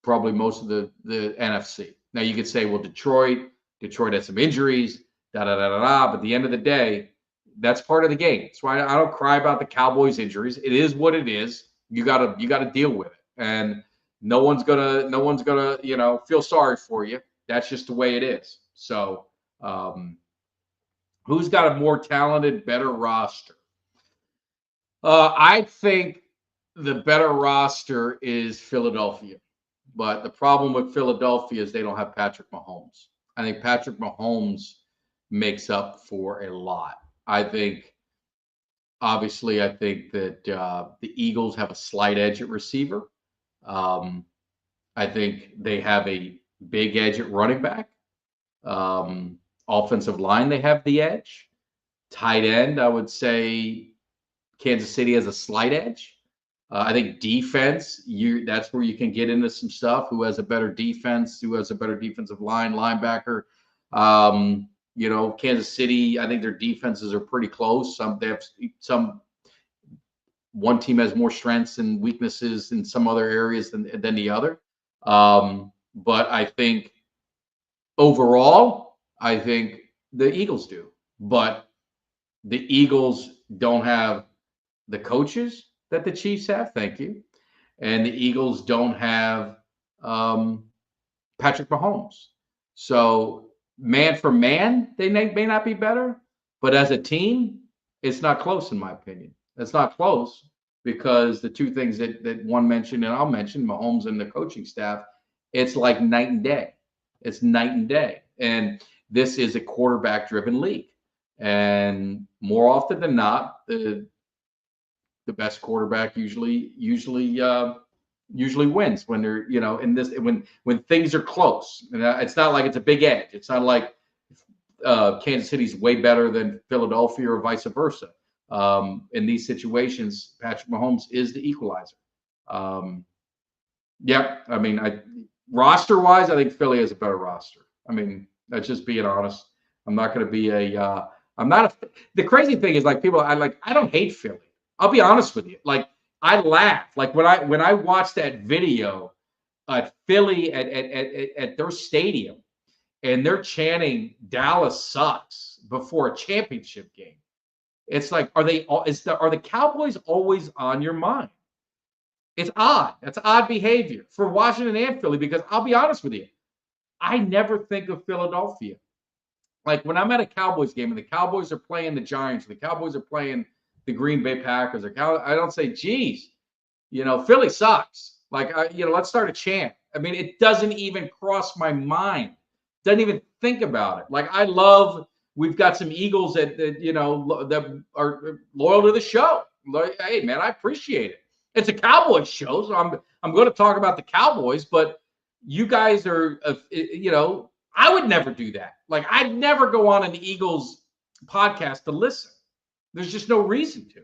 probably most of the NFC. Now you could say, well, Detroit had some injuries, but at the end of the day, that's part of the game. That's why I don't cry about the Cowboys injuries. It is what it is. You gotta deal with it. And no one's gonna, feel sorry for you. That's just the way it is. So who's got a more talented, better roster? I think the better roster is Philadelphia. But the problem with Philadelphia is they don't have Patrick Mahomes. I think Patrick Mahomes makes up for a lot. I think that the Eagles have a slight edge at receiver. I think they have a big edge at running back. Offensive line, they have the edge. Tight end, I would say Kansas City has a slight edge. I think defense, that's where you can get into some stuff. Who has a better defense? Who has a better defensive line, linebacker? Kansas City, I think their defenses are pretty close. One team has more strengths and weaknesses in some other areas than the other. But I think overall, I think the Eagles do. But the Eagles don't have the coaches that the Chiefs have. Thank you. And the Eagles don't have Patrick Mahomes. So man for man, they may not be better, but as a team, it's not close in my opinion. It's not close because the two things that one mentioned and I'll mention, Mahomes and the coaching staff, it's like night and day. It's night and day. And this is a quarterback-driven league. And more often than not, the best quarterback usually wins when they're in this when things are close. And it's not like it's a big edge. It's not like Kansas City's way better than Philadelphia or vice versa. In these situations, Patrick Mahomes is the equalizer. Yeah, I mean, roster wise, I think Philly has a better roster. I mean, that's just being honest. I'm not going to be the crazy thing is like people I don't hate Philly. I'll be honest with you. Like I laugh. Like when I watched that video at Philly at their stadium and they're chanting Dallas sucks before a championship game. It's like, are the Cowboys always on your mind? It's odd. That's odd behavior for Washington and Philly because I'll be honest with you. I never think of Philadelphia. Like when I'm at a Cowboys game and the Cowboys are playing the Giants, the Cowboys are playing the Green Bay Packers, I don't say, geez, Philly sucks. Like, let's start a chant. I mean, it doesn't even cross my mind. Doesn't even think about it. Like, we've got some Eagles that that are loyal to the show. Like, hey, man, I appreciate it. It's a Cowboys show, so I'm going to talk about the Cowboys, but you guys are, I would never do that. Like, I'd never go on an Eagles podcast to listen. There's just no reason to.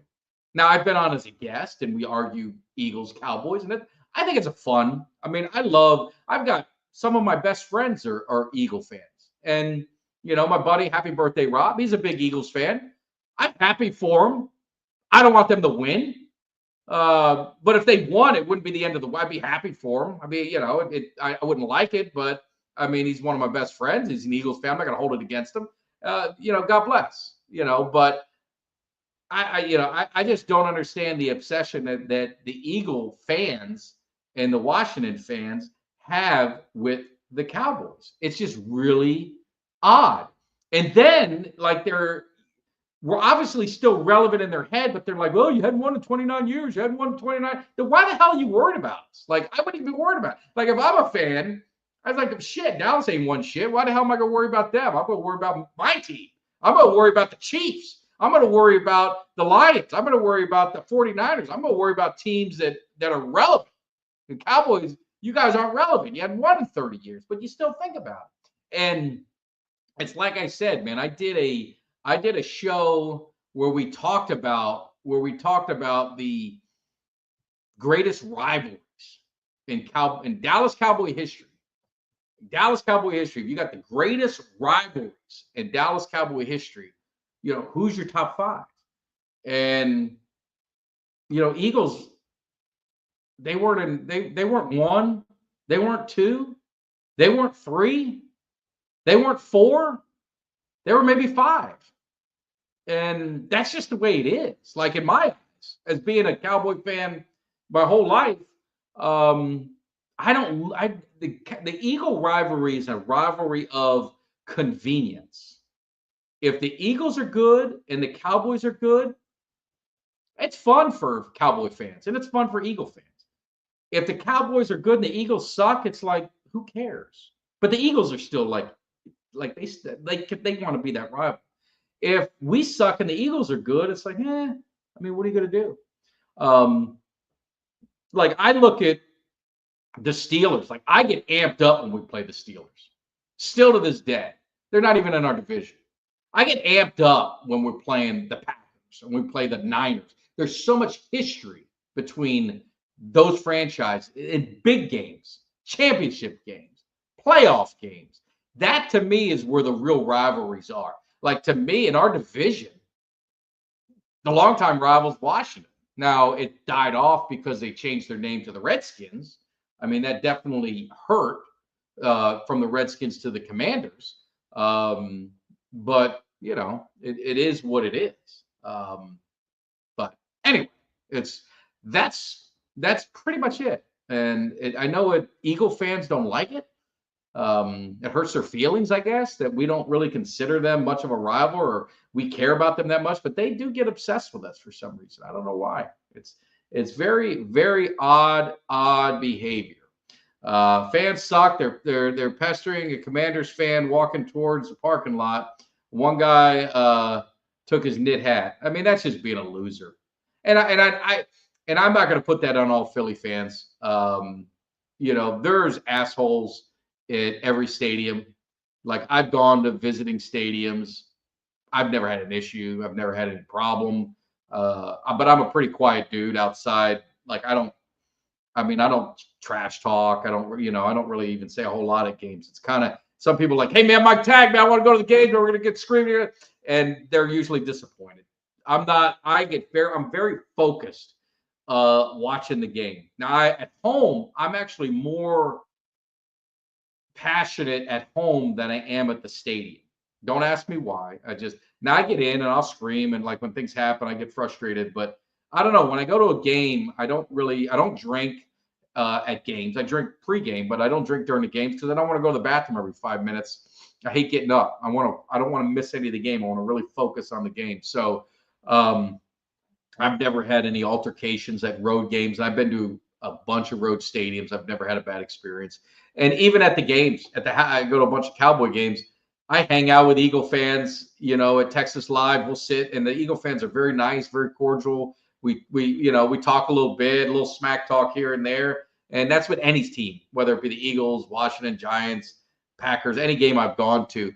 Now, I've been on as a guest, and we argue Eagles, Cowboys, and I think it's a fun. I mean, I've got some of my best friends are Eagle fans. And, my buddy, happy birthday, Rob, he's a big Eagles fan. I'm happy for him. I don't want them to win. But if they won, it wouldn't be the end of the way. I'd be happy for him. I mean, I wouldn't like it, but I mean, he's one of my best friends. He's an Eagles fan. I'm not going to hold it against him. God bless, but I just don't understand the obsession that the Eagle fans and the Washington fans have with the Cowboys. It's just really odd. And then, like, we're obviously still relevant in their head, but they're like, well, you hadn't won in 29 years. You hadn't won in 29. Then why the hell are you worried about us? Like, I wouldn't even be worried about it. Like, if I'm a fan, I was like, shit, Dallas ain't won shit. Why the hell am I going to worry about them? I'm going to worry about my team. I'm going to worry about the Chiefs. I'm going to worry about the Lions. I'm going to worry about the 49ers. I'm going to worry about teams that are relevant. The Cowboys, you guys aren't relevant. You hadn't won in 30 years, but you still think about it. And it's like I said, man, I did a show where we talked about the greatest rivalries in Dallas Cowboy history. Dallas Cowboy history. If you got the greatest rivalries in Dallas Cowboy history, who's your top 5? And Eagles, they weren't 1, they weren't 2, they weren't 3, they weren't 4, they were maybe 5. And that's just the way it is. Like, in my eyes, as being a Cowboy fan my whole life, the Eagle rivalry is a rivalry of convenience. If the Eagles are good and the Cowboys are good, it's fun for Cowboy fans and it's fun for Eagle fans. If the Cowboys are good and the Eagles suck, it's like, who cares? But the Eagles are still like they want to be that rival. If we suck and the Eagles are good, it's like, I mean, what are you going to do? Like, I look at the Steelers. Like, I get amped up when we play the Steelers. Still to this day. They're not even in our division. I get amped up when we're playing the Packers and we play the Niners. There's so much history between those franchises in big games, championship games, playoff games. That, to me, is where the real rivalries are. Like, to me, in our division, the longtime rival's Washington. Now, it died off because they changed their name to the Redskins. I mean, that definitely hurt from the Redskins to the Commanders. But, it is what it is. But anyway, that's pretty much it. And I know Eagle fans don't like it. It hurts their feelings, I guess, that we don't really consider them much of a rival or we care about them that much, but they do get obsessed with us for some reason. I don't know why. It's very, very odd behavior. Fans suck. They're pestering a Commanders fan walking towards the parking lot. One guy took his knit hat. I mean, that's just being a loser. And I'm not going to put that on all Philly fans. There's assholes at every stadium. Like, I've gone to visiting stadiums. I've never had an issue. I've never had any problem. But I'm a pretty quiet dude outside. Like, I don't trash talk. I don't really even say a whole lot at games. It's kind of, some people are like, hey man, Mike Tag, man, I want to go to the game, but we're going to get screamed here. And they're usually disappointed. I'm very focused watching the game. Now, at home, I'm actually more passionate at home than I am at the stadium. Don't ask me why. I get in and I'll scream, and like when things happen, I get frustrated. But I don't know. When I go to a game, I don't drink at games. I drink pregame, but I don't drink during the games because I don't want to go to the bathroom every 5 minutes. I hate getting up. I don't want to miss any of the game. I want to really focus on the game. So I've never had any altercations at road games. I've been to a bunch of road stadiums. I've never had a bad experience. And even at the games, I go to a bunch of Cowboy games. I hang out with Eagle fans, at Texas Live. We'll sit, and the Eagle fans are very nice, very cordial. We talk a little bit, a little smack talk here and there. And that's with any team, whether it be the Eagles, Washington Giants, Packers, any game I've gone to.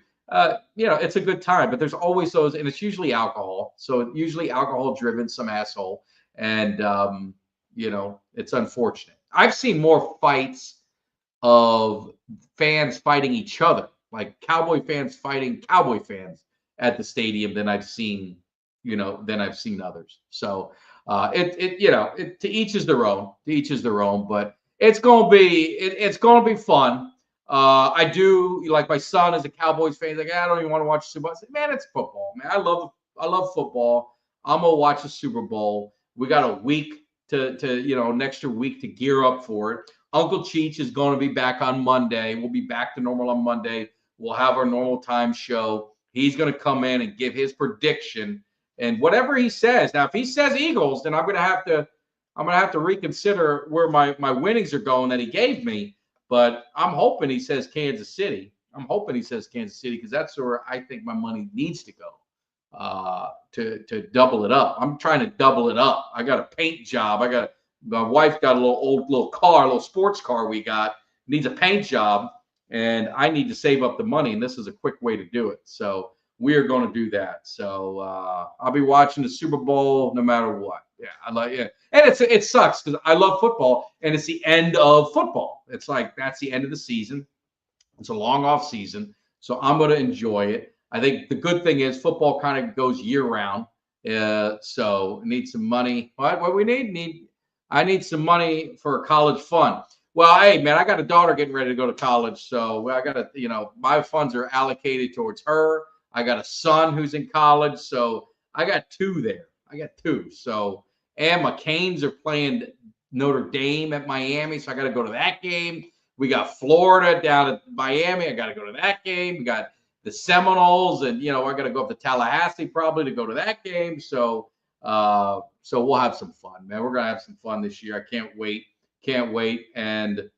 It's a good time, but there's always those, and it's usually alcohol. So usually alcohol driven, some asshole. And, it's unfortunate. I've seen more fights of fans fighting each other, like Cowboy fans fighting Cowboy fans at the stadium than I've seen others. So to each is their own. To each is their own. But it's gonna be fun. I do, like, my son is a Cowboys fan. He's like, I don't even want to watch Super Bowl. I said, man, it's football, man. I love football. I'm gonna watch the Super Bowl. We got a week an extra week to gear up for it. Uncle Cheech is going to be back on Monday. We'll be back to normal on Monday. We'll have our normal time show. He's going to come in and give his prediction, and whatever he says. Now, if he says Eagles, then I'm going to have to reconsider where my winnings are going that he gave me. But I'm hoping he says Kansas City. Because that's where I think my money needs to go to double it up. I'm trying to double it up. I got a paint job. My wife got a little sports car we got, needs a paint job, and I need to save up the money, and this is a quick way to do it. So we are going to do that. So I'll be watching the Super Bowl no matter what. Yeah, I like it. And it sucks because I love football, and it's the end of football. It's like that's the end of the season. It's a long off season, so I'm going to enjoy it. I think the good thing is football kind of goes year round. So need some money. What we need? I need some money for college fund. Well, hey, man, I got a daughter getting ready to go to college, so I got to, my funds are allocated towards her. I got a son who's in college, so I got two there. So, and my Canes are playing Notre Dame at Miami, so I got to go to that game. We got Florida down at Miami. I got to go to that game. We got the Seminoles, and I got to go up to Tallahassee probably to go to that game. So we'll have some fun, man. We're gonna have some fun this year. I can't wait. And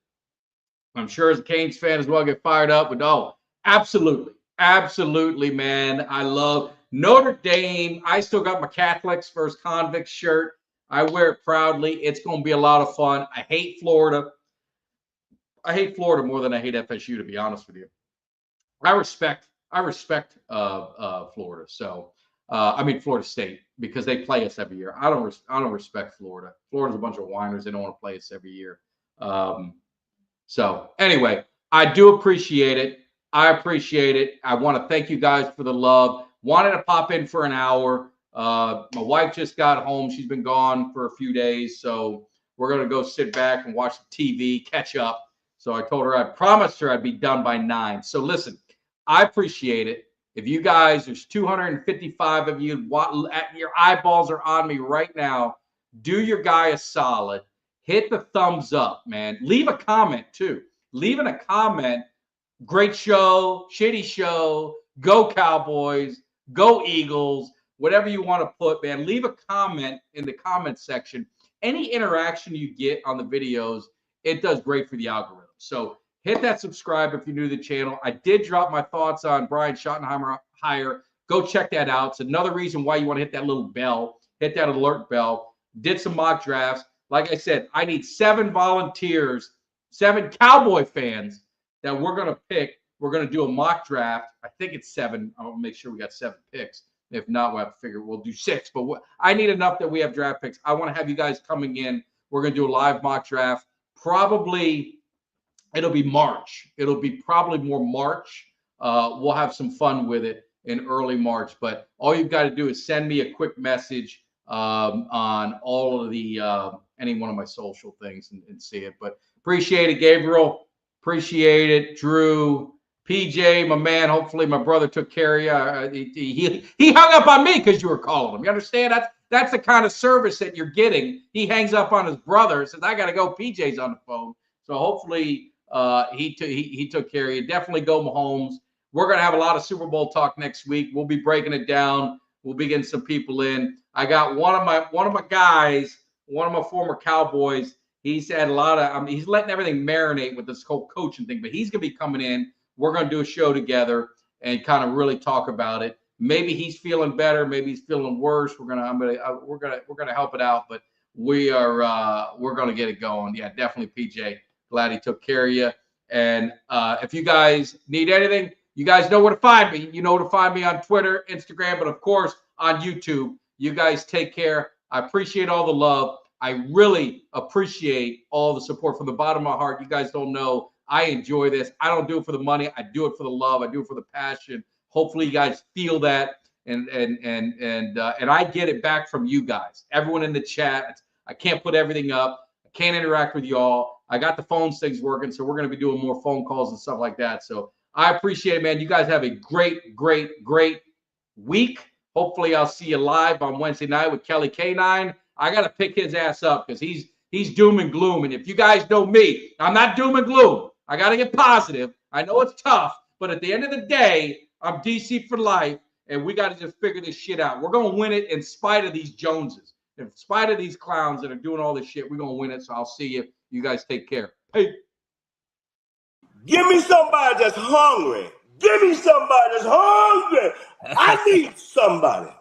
I'm sure as a Canes fan as well, get fired up. But absolutely, man. I love Notre Dame. I still got my Catholics versus Convicts shirt. I wear it proudly. It's gonna be a lot of fun. I hate Florida. More than I hate FSU, to be honest with you. I respect Florida. So Florida State, because they play us every year. I don't respect Florida. Florida's a bunch of whiners. They don't want to play us every year. So anyway, I do appreciate it. I appreciate it. I want to thank you guys for the love. Wanted to pop in for an hour. My wife just got home. She's been gone for a few days. So we're going to go sit back and watch the TV, catch up. So I told her, I promised her I'd be done by 9. So listen, I appreciate it. If you guys, there's 255 of you, your eyeballs are on me right now. Do your guy a solid. Hit the thumbs up, man. Leave a comment, too. Leaving a comment, great show, shitty show, go Cowboys, go Eagles, whatever you want to put, man. Leave a comment in the comment section. Any interaction you get on the videos, it does great for the algorithm. So hit that subscribe if you're new to the channel. I did drop my thoughts on Brian Schottenheimer hire. Go check that out. It's another reason why you want to hit that little bell, hit that alert bell. Did some mock drafts. Like I said, I need 7 volunteers, 7 Cowboy fans that we're going to pick. We're going to do a mock draft. I think it's 7. I'll make sure we got 7 picks. If not, we'll have to figure we'll do 6. But I need enough that we have draft picks. I want to have you guys coming in. We're going to do a live mock draft. Probably it'll be March. It'll be probably more March. We'll have some fun with it in early March. But all you've got to do is send me a quick message on all of the any one of my social things and see it. But appreciate it, Gabriel. Appreciate it, Drew. PJ, my man. Hopefully my brother took care of you. He hung up on me because you were calling him. You understand? That's the kind of service that you're getting. He hangs up on his brother, says, I got to go. PJ's on the phone. So hopefully he took care of you. Definitely go Mahomes. We're going to have a lot of Super Bowl talk next week. We'll be breaking it down. We'll be getting some people in. I got one of my guys, one of my former Cowboys. He's had a lot of, he's letting everything marinate with this whole coaching thing, but he's going to be coming in. We're going to do a show together and kind of really talk about it. Maybe he's feeling better. Maybe he's feeling worse. We're going to help it out, but we're going to get it going. Yeah, definitely, PJ. Glad he took care of you. And if you guys need anything, you guys know where to find me. You know where to find me on Twitter, Instagram, but of course on YouTube. You guys take care. I appreciate all the love. I really appreciate all the support from the bottom of my heart. You guys don't know. I enjoy this. I don't do it for the money. I do it for the love. I do it for the passion. Hopefully you guys feel that. And I get it back from you guys. Everyone in the chat. I can't put everything up. I can't interact with y'all. I got the phone things working, so we're going to be doing more phone calls and stuff like that. So I appreciate it, man. You guys have a great, great, great week. Hopefully I'll see you live on Wednesday night with Kelly K9. I got to pick his ass up because he's doom and gloom. And if you guys know me, I'm not doom and gloom. I got to get positive. I know it's tough, but at the end of the day, I'm DC for life, and we got to just figure this shit out. We're going to win it in spite of these Joneses. In spite of these clowns that are doing all this shit, we're going to win it. So I'll see you. You guys take care. Hey. Give me somebody that's hungry. Give me somebody that's hungry. I need somebody.